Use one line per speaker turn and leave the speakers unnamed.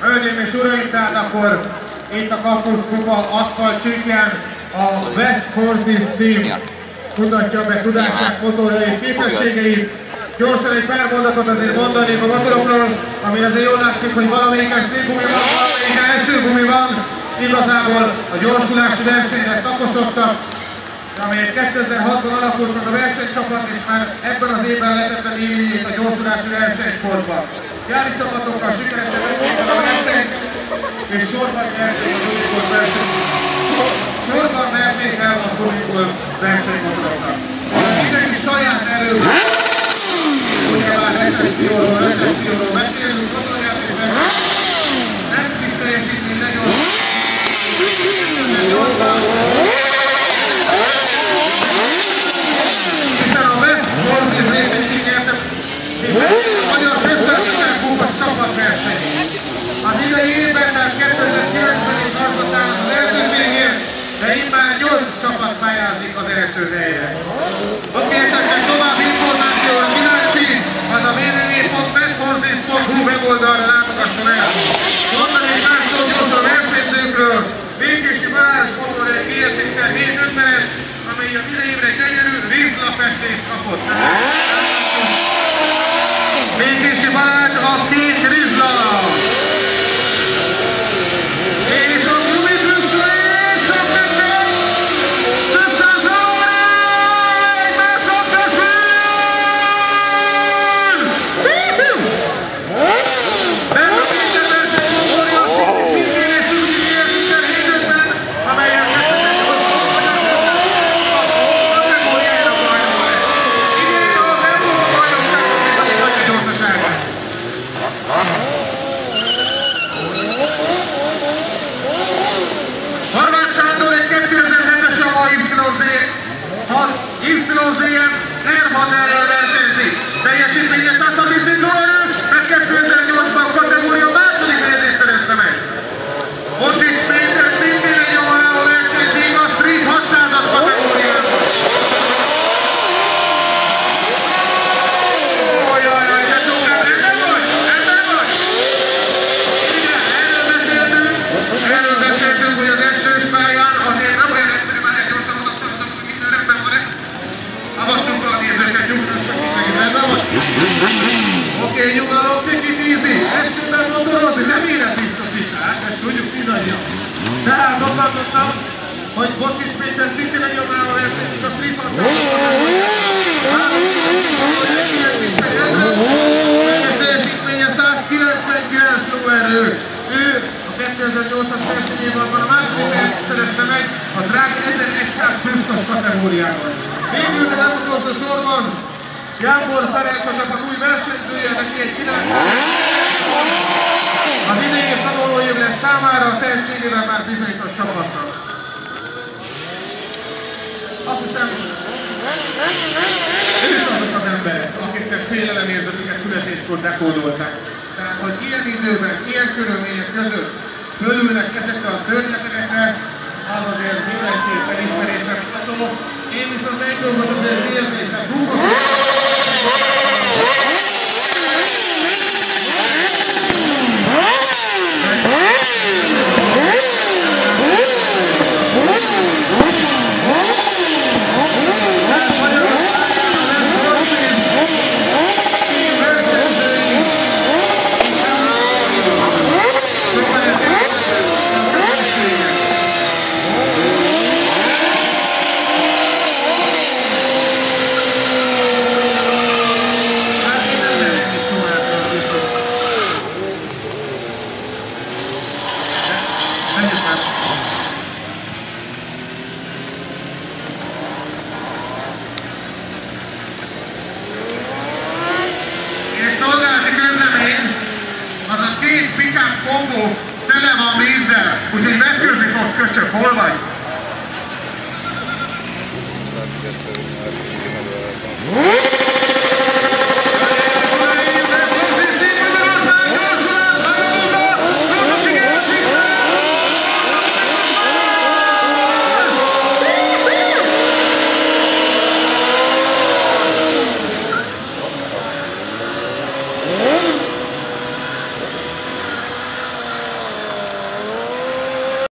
Hölgyeim és uraim, tehát akkor itt a Campus Kupa aszfalt csíkján a West Forces Team mutatja be tudását, motorjait, képességeit. Gyorsan egy pár mondatot azért mondanék a motorokról, amin azért jól látszik, hogy valamelyiken szélgumi van, valamelyiken esőgumi van. Igazából a gyorsulási versenyre szakosodtak, amelyet 2006-ban alakult meg a versenycsapat, és már ebben az évben letette lévényét a gyorsulási versenysportban. Gyári csapatokkal sikeresen megnyitva a versenyt, és sorban nyerték az Unicol versenyt. Sorban merték el a Unicol versenymotorokat. Idei saját erővel, ugye már recesszióról beszélünk, motorjáték versenyt, nem kis teljesítmény, de gyors. Hiszen a West Forces részeség nyerte a Magyar Köztársaság Kupa csapatversenyét. Az idei évben, tehát 2090-ig harcotálnak az elsőségért, de immár 8 csapat pályázik az első helyre. Aki esetleg további információra kíváncsi, az a www.westforces.hu weboldalra látogasson el. Mondani egy más szó gyorsan a versenyzőkről, Békési Balázs motorja GSX-el 750-es, amely az idejévre gyönyörű rizlafestést kapott. Békési Balázs a kék rizla! És a gumitrüsszlés csak nektek! Több száz óra! Egymás szakaszul! Nem a minden verseny motorja, szintén és Suzuki GSX-el 750, amelyen Horváth Sándor egy 2007-es Yamaha YZM R6-rel versenyzik. Teljesítménye 130 lóerő, mert 2008-ban kategória második helyezést szerezte meg. Mosics Péter szintén egy Yamahával versenyzik a Street 600-as kategóriában. Ojjajjaj, de sokan, ebben vagy? Ebben vagy? Igen, erről beszéltünk, hogy az esős pályán azért nem olyan egyszerű, már egy gyorsan odasztaradok, hogy minden rendben van-e? Avassunk be a nézőket, nyugodtan megint rendben van? Oké, nyugalom, kicsit easy, esőben motorozni, nem életbiztosítás, ezt tudjuk mindannyian. Tehát gondolkodtam, hogy Mosics Péter szintén egy Yamahával versenyzik a Street 600-as teljesítménye 199 lóerő. Ő a 2008-as versenyében a második helyet szerezte meg a drága 1100 pluszos kategóriában. Végül, de nem utolsó sorban, Jámbor Ferenc a csapat új versenyzője, neki egy 9. Az idei tanuló év lesz számára, a tehetségével már bizonyított csapatnak. Azt hiszem, ők azok az emberek, akiknek félelemérzetüket születéskor dekódolták. Tehát, hogy ilyen időben, ilyen körülmények között fölülnek ezekre a szörnyetegekre, az azért mindenképp elismerésre mutató. Én viszont egy dolgot azért érzészem, kombó tele van vízzel, úgyhogy megkőzni fog, köcsök, hol vagy?
Jöjjön!